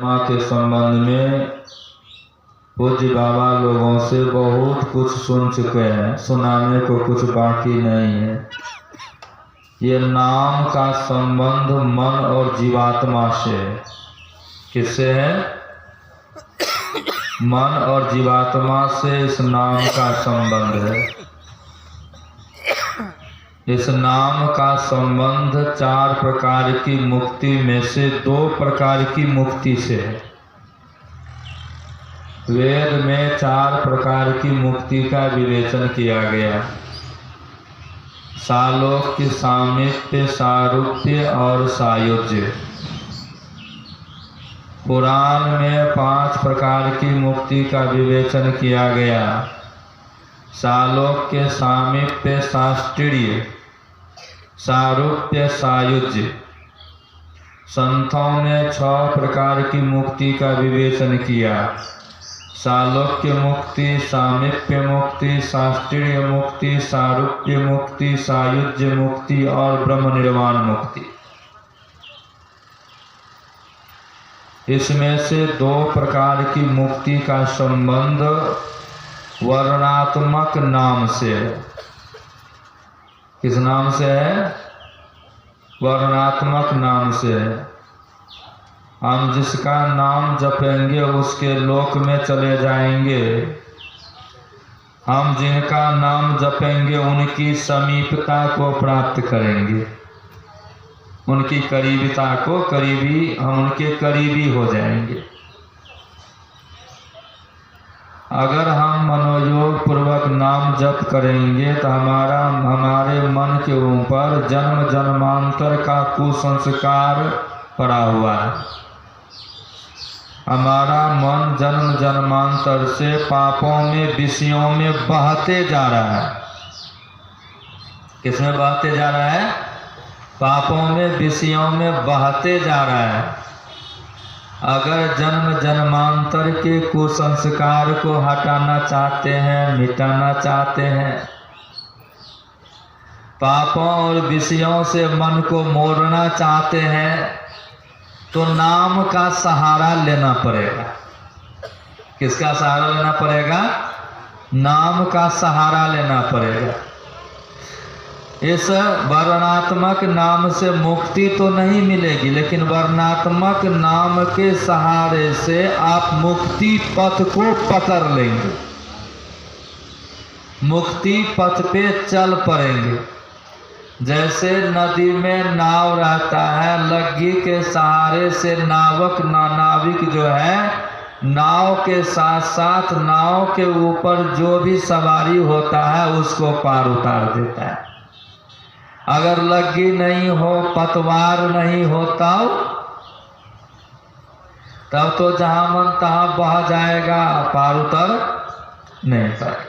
माँ के संबंध में पूज्य बाबा लोगों से बहुत कुछ सुन चुके हैं, सुनाने को कुछ बाकी नहीं है। ये नाम का संबंध मन और जीवात्मा से है। किससे है? मन और जीवात्मा से इस नाम का संबंध है। इस नाम का संबंध 4 प्रकार की मुक्ति में से 2 प्रकार की मुक्ति से है। वेद में 4 प्रकार की मुक्ति का विवेचन किया गया। सालोक्य, सामीप्य, सारूप्य और सायुज्य। पुराण में 5 प्रकार की मुक्ति का विवेचन किया गया। सालोक्य, सामीप्य, साष्टीर्य, सारूप्य, सायुज्य। संतों ने 6 प्रकार की मुक्ति का विवेचन किया। सालोक्य मुक्ति, सामीप्य मुक्ति, साष्टीर्य मुक्ति, सारूप्य मुक्ति, सायुज्य मुक्ति और ब्रह्म निर्वाण मुक्ति। इसमें से 2 प्रकार की मुक्ति का संबंध वर्णात्मक नाम से है। किस नाम से है? वर्णात्मक नाम से है। हम जिसका नाम जपेंगे उसके लोक में चले जाएंगे। हम जिनका नाम जपेंगे उनकी समीपता को प्राप्त करेंगे, उनकी करीबिता को, हम उनके करीबी हो जाएंगे। अगर हम मनोयोग पूर्वक नाम जप करेंगे तो हमारे मन के ऊपर जन्म जन्मांतर का कुसंस्कार पड़ा हुआ है। हमारा मन जन्म जन्मांतर से पापों में, विषयों में बहते जा रहा है। किसमें बहते जा रहा है? पापों में, विषयों में बहते जा रहा है। अगर जन्म जन्मांतर के कुसंस्कार को हटाना चाहते हैं, मिटाना चाहते हैं, पापों और विषयों से मन को मोड़ना चाहते हैं, तो नाम का सहारा लेना पड़ेगा। किसका सहारा लेना पड़ेगा? नाम का सहारा लेना पड़ेगा। इस वर्णात्मक नाम से मुक्ति तो नहीं मिलेगी, लेकिन वर्णात्मक नाम के सहारे से आप मुक्ति पथ को पकड़ लेंगे, मुक्ति पथ पे चल पड़ेंगे। जैसे नदी में नाव रहता है, लग्गी के सहारे से नाविक जो है, नाव के साथ साथ नाव के ऊपर जो भी सवारी होता है उसको पार उतार देता है। अगर लग्गी नहीं हो, पतवार नहीं होता, तब तो जहां मन तहां बह जाएगा, पार उतर नहीं पाएगा।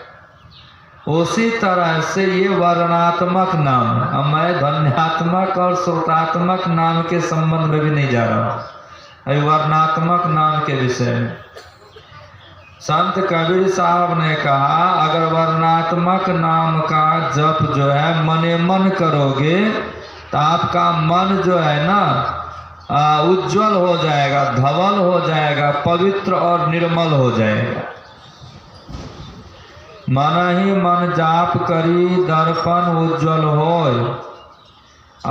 उसी तरह से ये वर्णात्मक नाम है। अब मैं ध्वन्यात्मक और श्रुतात्मक नाम के संबंध में भी नहीं जा रहा हूँ, अभी वर्णात्मक नाम के विषय में। संत कबीर साहब ने कहा, अगर वर्णात्मक नाम का जप जो है मने मन करोगे तो आपका मन जो है ना उज्जवल हो जाएगा, धवल हो जाएगा, पवित्र और निर्मल हो जाएगा। मन ही मन जाप करी दर्पण उज्जवल होय,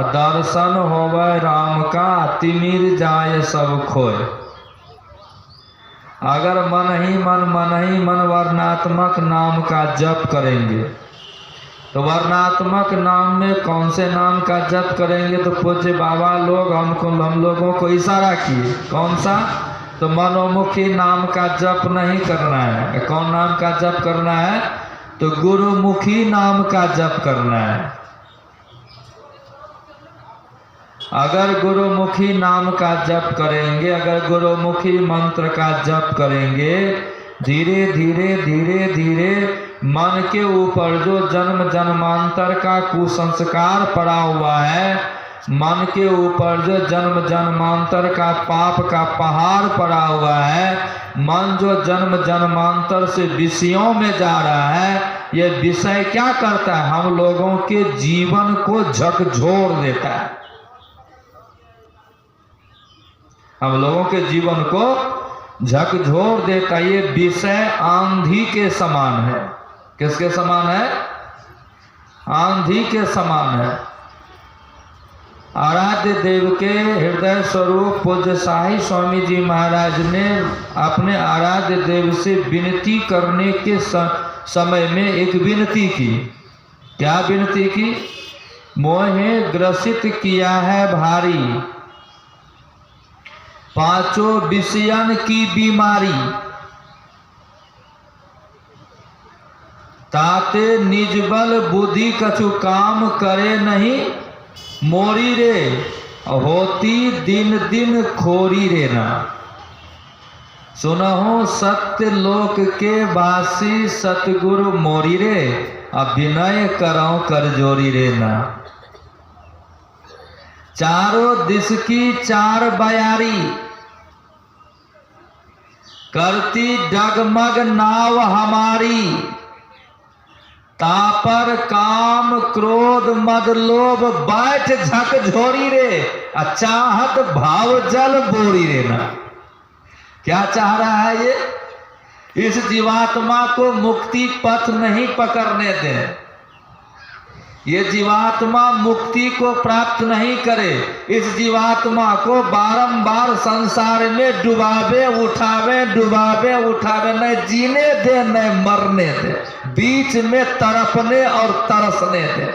दर्शन होवे राम का तिमिर जाए सब खोय। अगर मन ही मन वर्णात्मक नाम का जप करेंगे तो वर्णात्मक नाम में कौन से नाम का जप करेंगे? तो पूज्य बाबा लोग हम लोगों को इशारा किए। कौन सा? तो मनोमुखी नाम का जप नहीं करना है। कौन नाम का जप करना है? तो गुरुमुखी नाम का जप करना है। अगर गुरुमुखी नाम का जप करेंगे, अगर गुरुमुखी मंत्र का जप करेंगे, धीरे धीरे मन के ऊपर जो जन्म जन्मांतर का कुसंस्कार पड़ा हुआ है, मन के ऊपर जो जन्म जन्मांतर का पाप का पहाड़ पड़ा हुआ है, मन जो जन्म जन्मांतर से विषयों में जा रहा है, ये विषय क्या करता है? हम लोगों के जीवन को झकझोर देता है। हम लोगों के जीवन को झकझोर देता। ये विषय आंधी के समान है। किसके समान है? आंधी के समान है। आराध्य देव के हृदय स्वरूप पूज्य शाही स्वामी जी महाराज ने अपने आराध्य देव से विनती करने के समय में एक विनती की। क्या विनती की? मोहे ग्रसित किया है भारी, पांचों विषयन की बीमारी, ताते निजबल बुद्धि कछु काम करे नहीं, मोरी रे होती दिन दिन खोरी रे ना। सुनहो सत्य लोक के वासी सतगुरु मोरी रे, अभिनय करो कर जोरी रे ना। चारों दिश की चार बयारी, करती डगमग नाव हमारी, तापर काम क्रोध मद लोभ बैठ झकझोरी रे, चाहत भाव जल बोरी रे ना। क्या चाह रहा है ये? इस जीवात्मा को मुक्ति पथ नहीं पकड़ने दे। ये जीवात्मा मुक्ति को प्राप्त नहीं करे। इस जीवात्मा को बारंबार संसार में डुबावे उठावे डुबावे उठावे, न जीने दे न मरने दे, बीच में तड़पने और तरसने दे।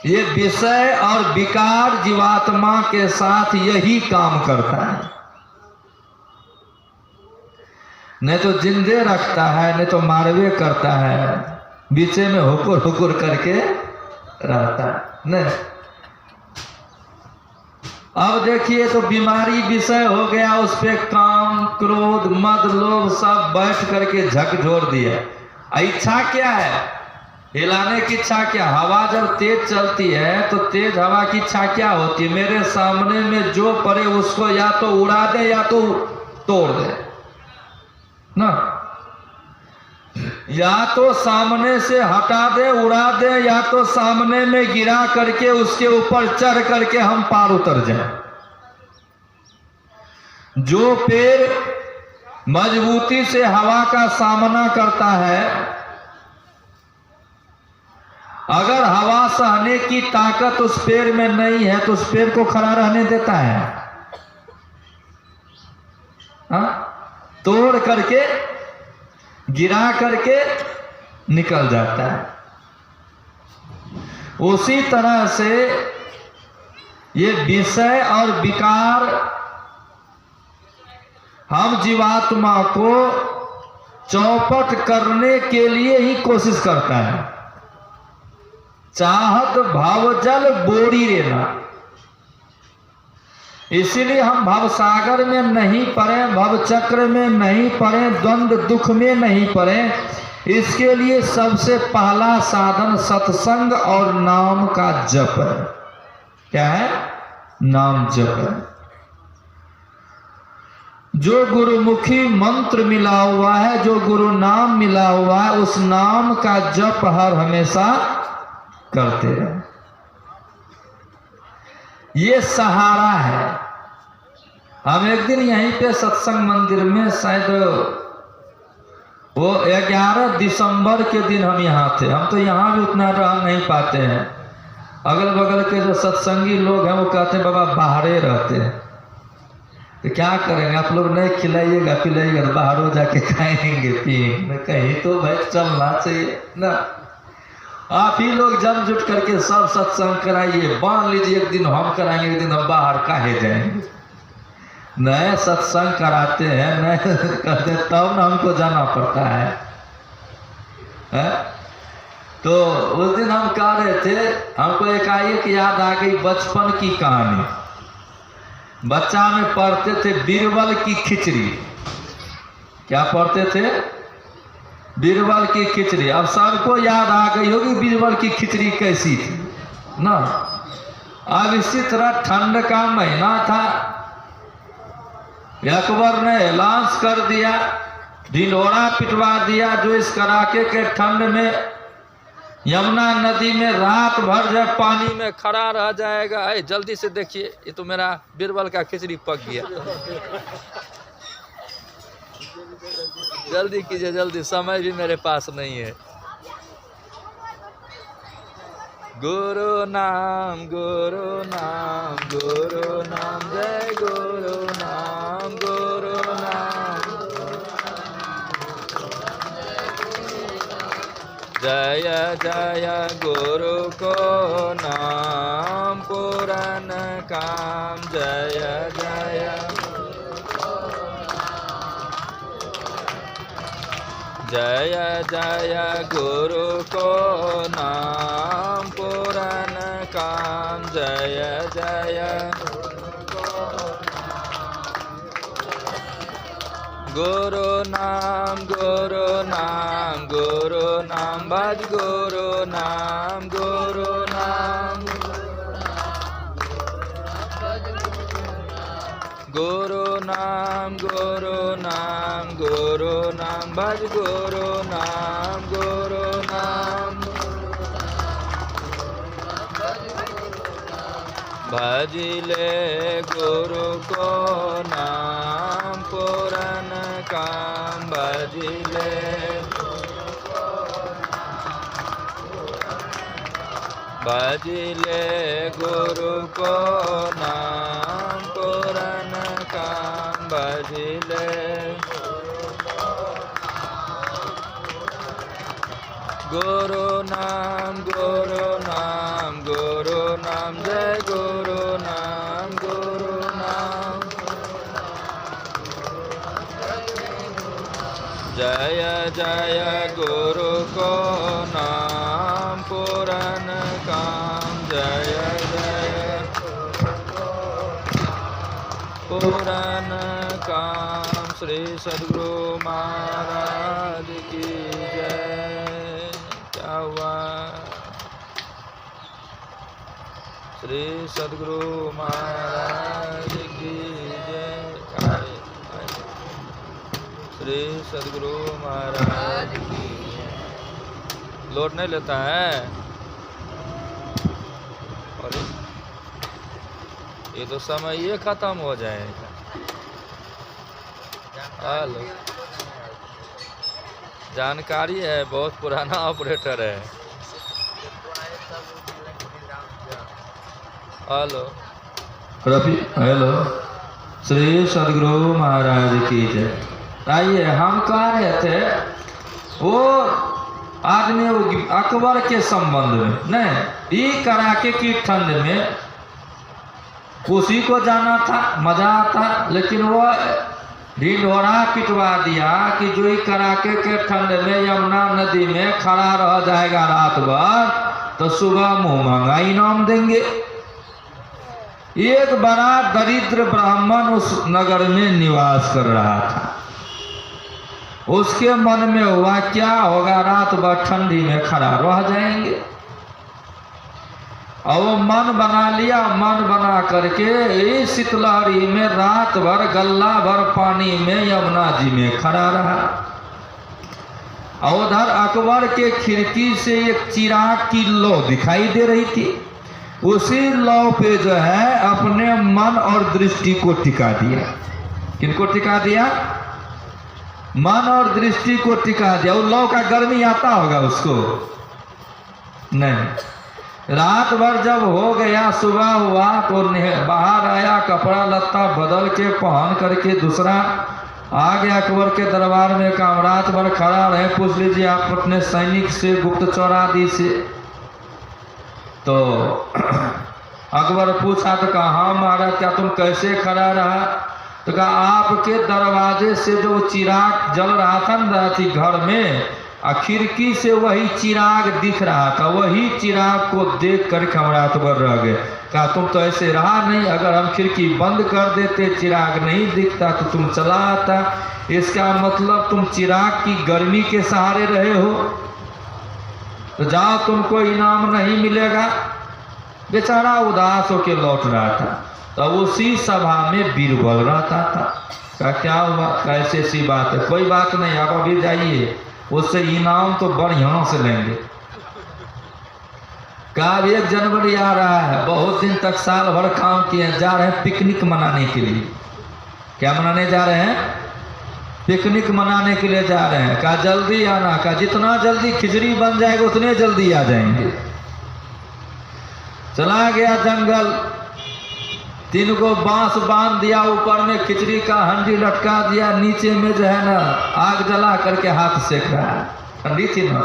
ये विषय और विकार जीवात्मा के साथ यही काम करता है। नहीं तो जिंदे रखता है, नहीं तो मारवे करता है, बीचे में हुकुर हुकुर करके रहता है। नहीं, अब देखिए तो बीमारी विषय हो गया, उस पे काम क्रोध मद लोभ सब बैठ करके झकझोर दिया। इच्छा क्या है? हिलाने की इच्छा क्या? हवा जब तेज चलती है तो तेज हवा की इच्छा क्या होती है? मेरे सामने में जो पड़े उसको या तो उड़ा दे या तो तोड़ दे ना, या तो सामने से हटा दे उड़ा दे, या तो सामने में गिरा करके उसके ऊपर चढ़ करके हम पार उतर जाएं। जो पेड़ मजबूती से हवा का सामना करता है, अगर हवा सहने की ताकत उस पेड़ में नहीं है तो उस पेड़ को खड़ा रहने देता है? तोड़ करके गिरा करके निकल जाता है। उसी तरह से ये विषय और विकार हम जीवात्मा को चौपट करने के लिए ही कोशिश करता है। चाहत भावजल बोरी रेना। इसीलिए हम भव सागर में नहीं पड़े, भव चक्र में नहीं पड़े, द्वंद्व दुख में नहीं पड़े। इसके लिए सबसे पहला साधन सत्संग और नाम का जप है। क्या है? नाम जप है। जो गुरुमुखी मंत्र मिला हुआ है, जो गुरु नाम मिला हुआ है, उस नाम का जप हर हमेशा करते रहे। ये सहारा है। हम एक दिन यहीं पे सत्संग मंदिर में, शायद वो 11 दिसंबर के दिन हम यहाँ थे। हम तो यहाँ भी उतना रह नहीं पाते हैं। अगल बगल के जो सत्संगी लोग हैं वो कहते हैं बाबा बाहरे रहते हैं। तो क्या करेंगे? आप लोग नहीं खिलाइएगा पिलाइएगा तो बाहरों जाके खाएंगे पिएंगे। कहीं तो भाई चलना चाहिए ना। आप ही लोग जम जुट करके सब सत्संग कराइए। मान लीजिए एक दिन हम कराएंगे, एक दिन हम बाहर काहे जाएंगे। नए सत्संग कराते हैं, नए करते तब ना हमको जाना पड़ता है? तो उस दिन हम कह रहे थे, हमको एकाएक याद आ गई बचपन की कहानी। बच्चा में पढ़ते थे बीरबल की खिचड़ी। क्या पढ़ते थे? बीरबल की खिचड़ी। अब सबको याद आ गई होगी बीरबल की खिचड़ी कैसी थी ना। अब इसी तरह ठंड का महीना था, अकबर ने ऐलान कर दिया, ढिंढोरा पिटवा दिया, जो इस कड़ाके के ठंड में यमुना नदी में रात भर जब पानी में खड़ा रह जाएगा। जल्दी से देखिए, ये तो मेरा बीरबल का खिचड़ी पक गया। जल्दी कीजिए, जल्दी, समय भी मेरे पास नहीं है। गुरु नाम, गुरु नाम, गुरु नाम, जय गुरु नाम, गुरु नाम, जय जय गुरु को नाम पुराण काम, जय जय जय जय गुरु को नाम पुराण काम, जय जय गुरु नाम, गुरु नाम, गुरु नाम, भज गुरु नाम, गुरु नाम, गुरु नाम, गुरु नाम, गुरु नाम, भज गुरु नाम, गुरु नाम, भजिले गुरु को नाम पुराण काम, भजिले भजिले गुरु को नाम पुराण काम, भजिले गुरु नाम, गुरु नाम, गुरु नाम, जय गुरु नाम, गुरु नाम, जय जय गुरु को नाम पुराण काम, जय जय पुराण काम। श्री सद्गुरु महाराज की जय। क्या हुआ? श्री सद्गुरु महाराज की जय। श्री सद्गुरु महाराज की जय। लोड नहीं लेता है? अरे ये तो समय ये खत्म हो जाएगा। हेलो, जानकारी है, बहुत पुराना ऑपरेटर है। हेलो रफी, हेलो, श्री सद्गुरु महाराज की जय। आइए, हम कह रहे थे वो आदमी अकबर के संबंध में, नहीं, ये कड़ाके की ठंड में उसी को जाना था, मजा आता, लेकिन वो ढिंढोरा पिटवा दिया कि जो ही कड़ाके के ठंड में यमुना नदी में खड़ा रह जाएगा रात भर तो सुबह मुंह मांगा इनाम देंगे। एक बड़ा दरिद्र ब्राह्मण उस नगर में निवास कर रहा था। उसके मन में हुआ क्या होगा, रात भर ठंडी में खड़ा रह जाएंगे। और वो मन बना लिया, मन बना करके इस शीतलहरी में रात भर गल्ला भर पानी में यमुना जी में खड़ा रहा। और उधर अकबर के खिड़की से एक चिराग की लौ दिखाई दे रही थी। उसी लौ पे जो है अपने मन और दृष्टि को टिका दिया। किनको टिका दिया? मन और दृष्टि को टिका दिया। उस लौ का गर्मी आता होगा उसको? नहीं। रात भर जब हो गया, सुबह हुआ तो बाहर आया, कपड़ा लत्ता बदल के पहन करके दूसरा आ गया अकबर के दरबार में। काम रात भर खड़ा रहे, पूछ लीजिए आप अपने सैनिक से, गुप्तचर आदि से। तो अकबर पूछा तो कहा, हाँ महाराज, क्या तुम कैसे खड़ा रहा? तो कहा आपके दरवाजे से जो चिराग जल रहा था ना थी घर में, खिड़की से वही चिराग दिख रहा था। वही चिराग को देख कर हमारा अकबर रह गए। कहा तुम तो ऐसे रहा नहीं, अगर हम खिड़की बंद कर देते चिराग नहीं दिखता तो तुम चला आता। इसका मतलब तुम चिराग की गर्मी के सहारे रहे हो, तो जाओ तुमको इनाम नहीं मिलेगा। बेचारा उदास होकर लौट रहा था। तो उसी सभा में बीरबल रहता था। कहा क्या हुआ, कैसे सी बात है? कोई बात नहीं, आप अभी जाइए, उससे इनाम तो बढ़िया से लेंगे। कहा अब 1 जनवरी आ रहा है, बहुत दिन तक साल भर काम किए, जा रहे हैं पिकनिक मनाने के लिए। क्या मनाने जा रहे हैं? पिकनिक मनाने के लिए जा रहे हैं। कहा जल्दी आना, कहा जितना जल्दी खिचड़ी बन जाएगा उतने जल्दी आ जाएंगे। चला गया जंगल, 3 को बांस बांध दिया, ऊपर में खिचड़ी का हंडी लटका दिया, नीचे में जो है ना आग जला करके हाथ सेक रहा है, ठंडी थी ना।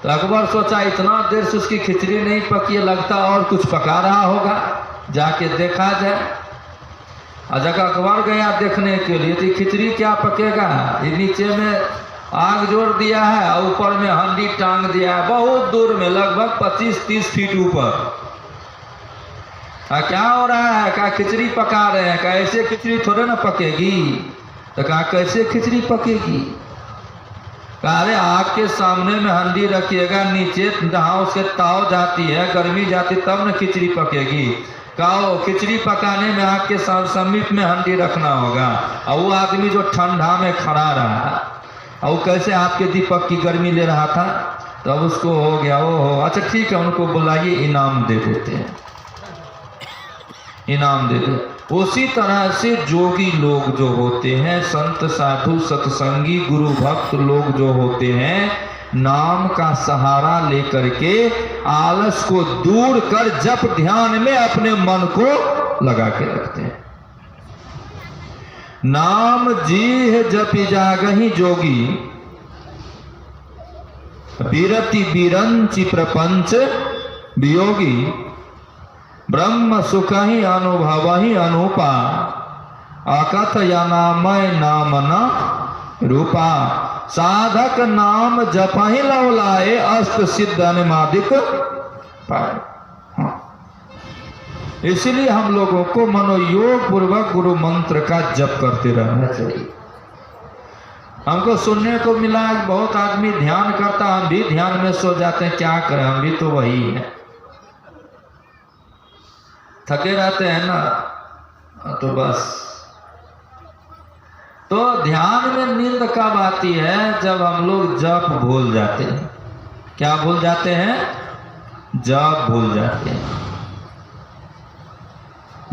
तो अकबर सोचा इतना देर से उसकी खिचड़ी नहीं पकी, लगता और कुछ पका रहा होगा, जाके देखा जाए। और जब अकबर गया देखने के लिए तो खिचड़ी क्या पकेगा, ये नीचे में आग जोड़ दिया है और ऊपर में हंडी टांग दिया है, बहुत दूर में, लगभग 25-30 फीट ऊपर। क्या हो रहा है? कहा खिचड़ी पका रहे हैं। कहा ऐसे खिचड़ी थोड़े ना पकेगी। तो कहा कैसे खिचड़ी पकेगी? कहा अरे आग के सामने में हंडी रखिएगा, नीचे जहाँ उसके ताव जाती है, गर्मी जाती, तब न खिचड़ी पकेगी। कहो खिचड़ी पकाने में आग के समीप में हंडी रखना होगा। और वो आदमी जो ठंडा में खड़ा रहा, और वो कैसे आपके दीपक की गर्मी ले रहा था, तब उसको हो गया ओहो, अच्छा ठीक है उनको बुलाइए, इनाम दे देते हैं, इनाम दे दे। उसी तरह से जोगी लोग जो होते हैं, संत साधु सत्संगी गुरु भक्त लोग जो होते हैं, नाम का सहारा लेकर के आलस को दूर कर जप ध्यान में अपने मन को लगा के रखते हैं। नाम जी जपि जागहि जोगी, बिरति बिरंचि प्रपंच वियोगी, ब्रह्म सुख ही अनुभव ही अनुपा, अकथ या नामय नाम न रूपा, साधक नाम जपहि लवलाए, अष्ट सिद्ध अनुमादिक पाए। इसलिए हम लोगों को मनोयोग पूर्वक गुरु मंत्र का जप करते रहना चाहिए। हमको सुनने को मिला बहुत आदमी ध्यान करता, हम भी ध्यान में सो जाते हैं, क्या करें, हम भी तो वही है, थके रहते हैं ना, तो बस। तो ध्यान में नींद कब आती है? जब हम लोग जप भूल जाते हैं। क्या भूल जाते हैं? जप भूल जाते हैं।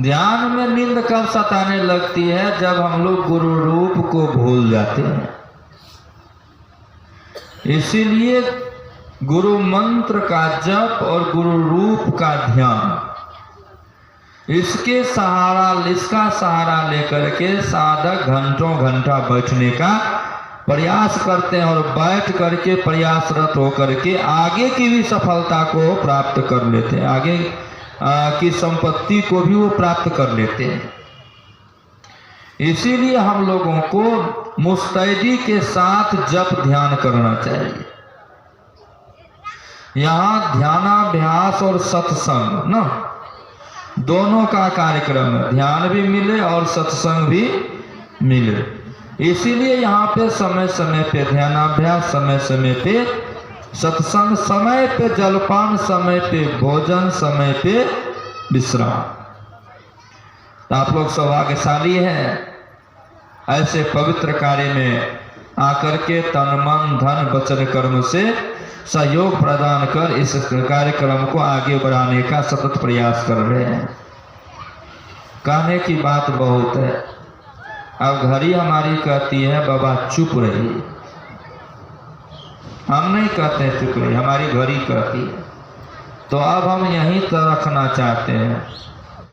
ध्यान में नींद कब सताने लगती है? जब हम लोग गुरु रूप को भूल जाते हैं। इसीलिए गुरु मंत्र का जप और गुरु रूप का ध्यान, इसका सहारा लेकर के साधक घंटों घंटा बैठने का प्रयास करते हैं, और बैठ करके प्रयासरत होकर के आगे की भी सफलता को प्राप्त कर लेते हैं, आगे की संपत्ति को भी वो प्राप्त कर लेते हैं। इसीलिए हम लोगों को मुस्तैदी के साथ जप ध्यान करना चाहिए। यहाँ ध्यानाभ्यास और सत्संग ना, दोनों का कार्यक्रम है, ध्यान भी मिले और सत्संग भी मिले। इसीलिए यहाँ पे समय समय पे ध्यानाभ्यास, समय समय पे सत्संग, समय पे जलपान, समय पे भोजन, समय पे विश्राम। तो आप लोग सौभाग्यशाली हैं, ऐसे पवित्र कार्य में आकर के तन मन धन वचन कर्म से सहयोग प्रदान कर इस कार्यक्रम को आगे बढ़ाने का सतत प्रयास कर रहे हैं। कहने की बात बहुत है, अब घड़ी हमारी कहती है बाबा चुप रहिए, हम नहीं कहते चुप रहिए, हमारी घड़ी कहती है। तो अब हम यहीं तक रखना चाहते हैं।